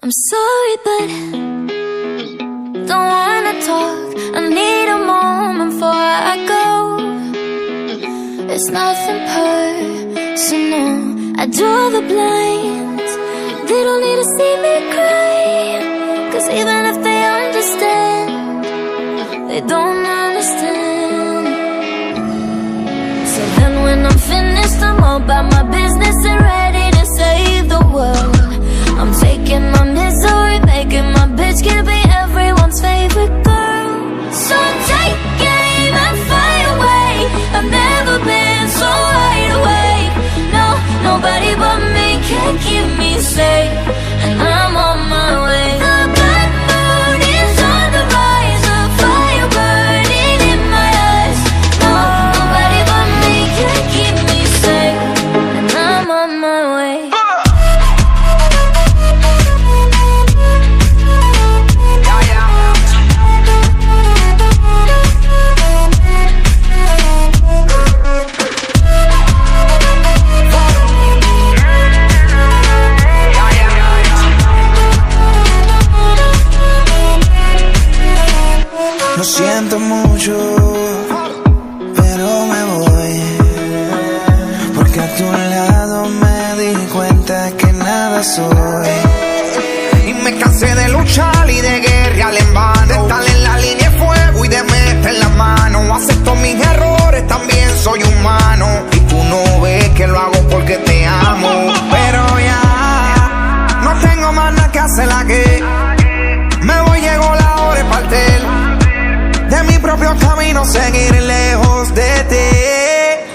I'm sorry, but don't wanna talk. I need a moment before I go. It's nothing personal. I draw the blinds. They don't need to see me cry, 'cause even if they understand, they don't understand. So then when I'm finished, I'm all about my business and ready to save the world. I'm taking my misery, making my bitch can be everyone's favorite girl. So take aim and fly away. I've never been so wide awake. No, nobody but me can keep me safe, and I'm on my way. The bad moon is on the rise, a fire burning in my eyes. No, nobody but me can keep me safe, and I'm on my way. Lo siento mucho, pero me voy, porque a tu lado me di cuenta que nada soy. Y me cansé de luchar y de guerrear en vano, de estar en la línea de fuego y de meter la mano. Acepto mis errores, también soy humano, y tú no ves que lo hago porque te amo. Pero ya no tengo más nada que hacer aquí. Me voy, llegó la hora de partir de mi propio camino, seguir lejos de ti.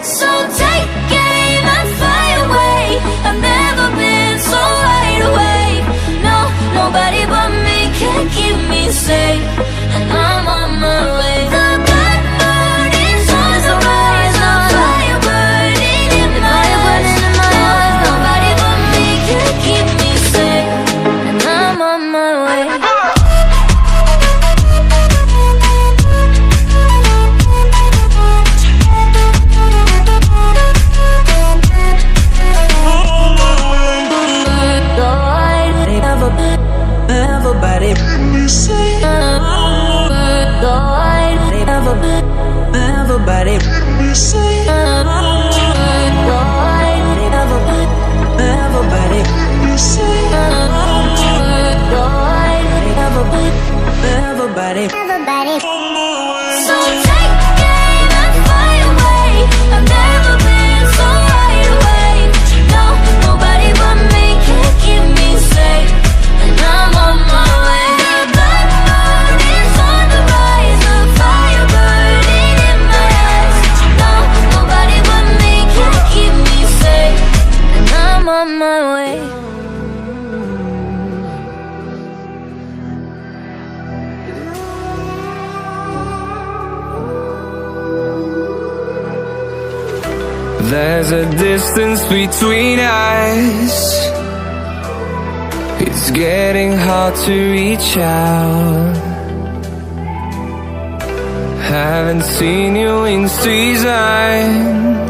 So take aim and fly away. I've never been so wide awake. No, nobody but me can keep me safe, and I'm on my way. The black moon is on the rise, a fire burning in my eyes. No, nobody but me can keep me safe, and I'm on my way. Everybody, everybody, everybody, everybody. So take aim and fly away. I've never been so wide awake. No, nobody but me can keep me safe, and I'm on my way. The black moon is on the rise, a fire burning in my eyes. No, nobody but me can keep me safe, and I'm on my way. There's a distance between us. It's getting hard to reach out. Haven't seen you in seasons,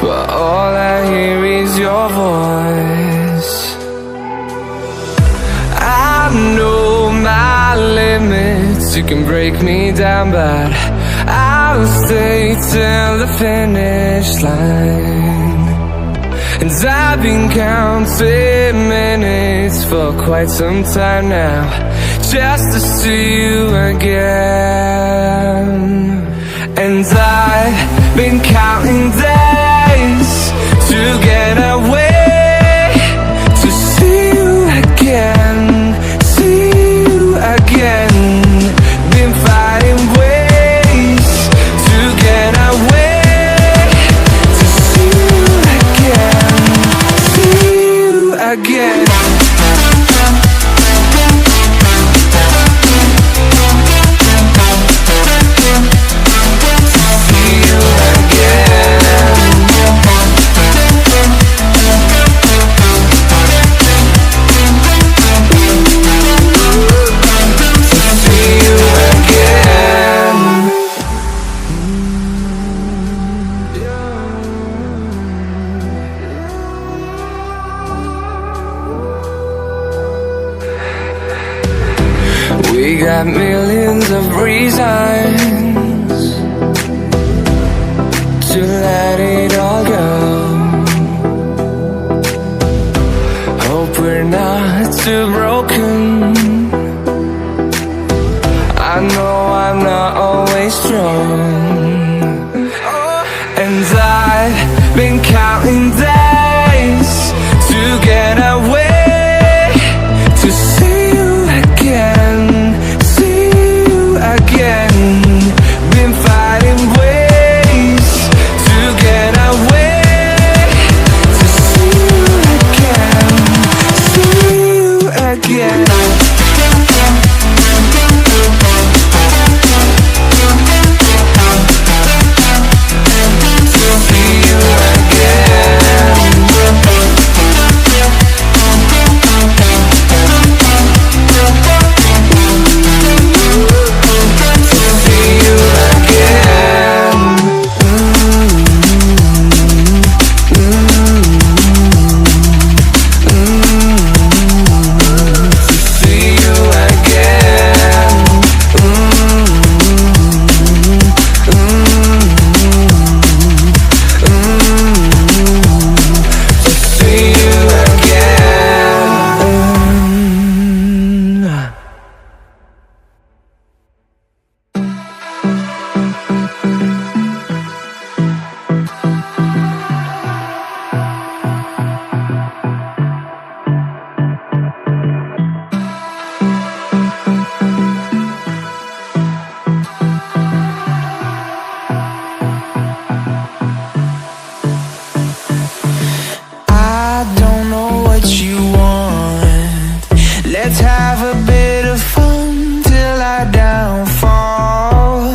but all I hear is your voice. I know my limits, you can break me down, but I'll stay till the finish line. And I've been counting minutes for quite some time now, just to see you again. And I've been counting days to get away, to see you again, see you again. Been fighting ways to get away, to see you again, see you again. See you again. We got millions of reasons to let it all go. Hope we're not too broken. I know I'm not always strong, and I've been counting days to get away, to see you again, see you again. Been fighting ways to get away, to see you again, see you again. Let's have a bit of fun till I downfall.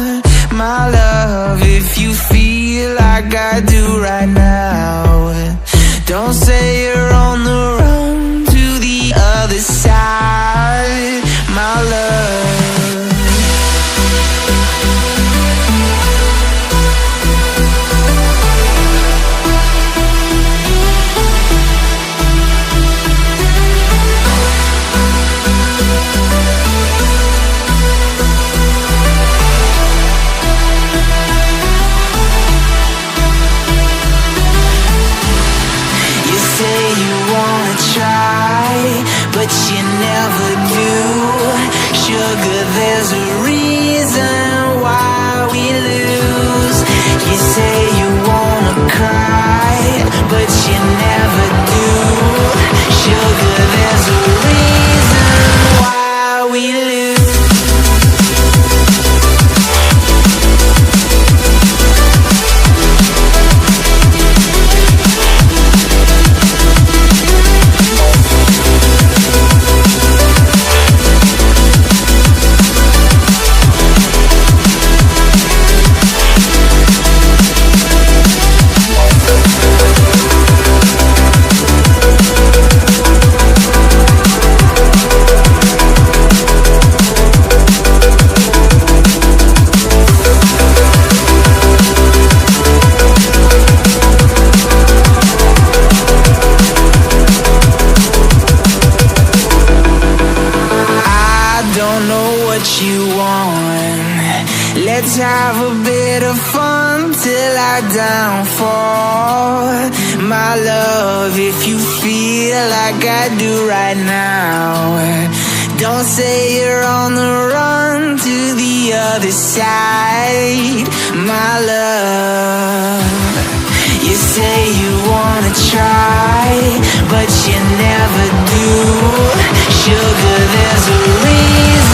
My love, if you feel like I do right now, don't say you're on the run to the other side, my love. But you never do. Sugar, there's a reason why we lose. You say you wanna cry, but you never do. Sugar, there's a reason why we lose. You want. Let's have a bit of fun till I downfall, my love. If you feel like I do right now, don't say you're on the run to the other side, my love. You say you wanna try, but you never do. Sugar, there's a reason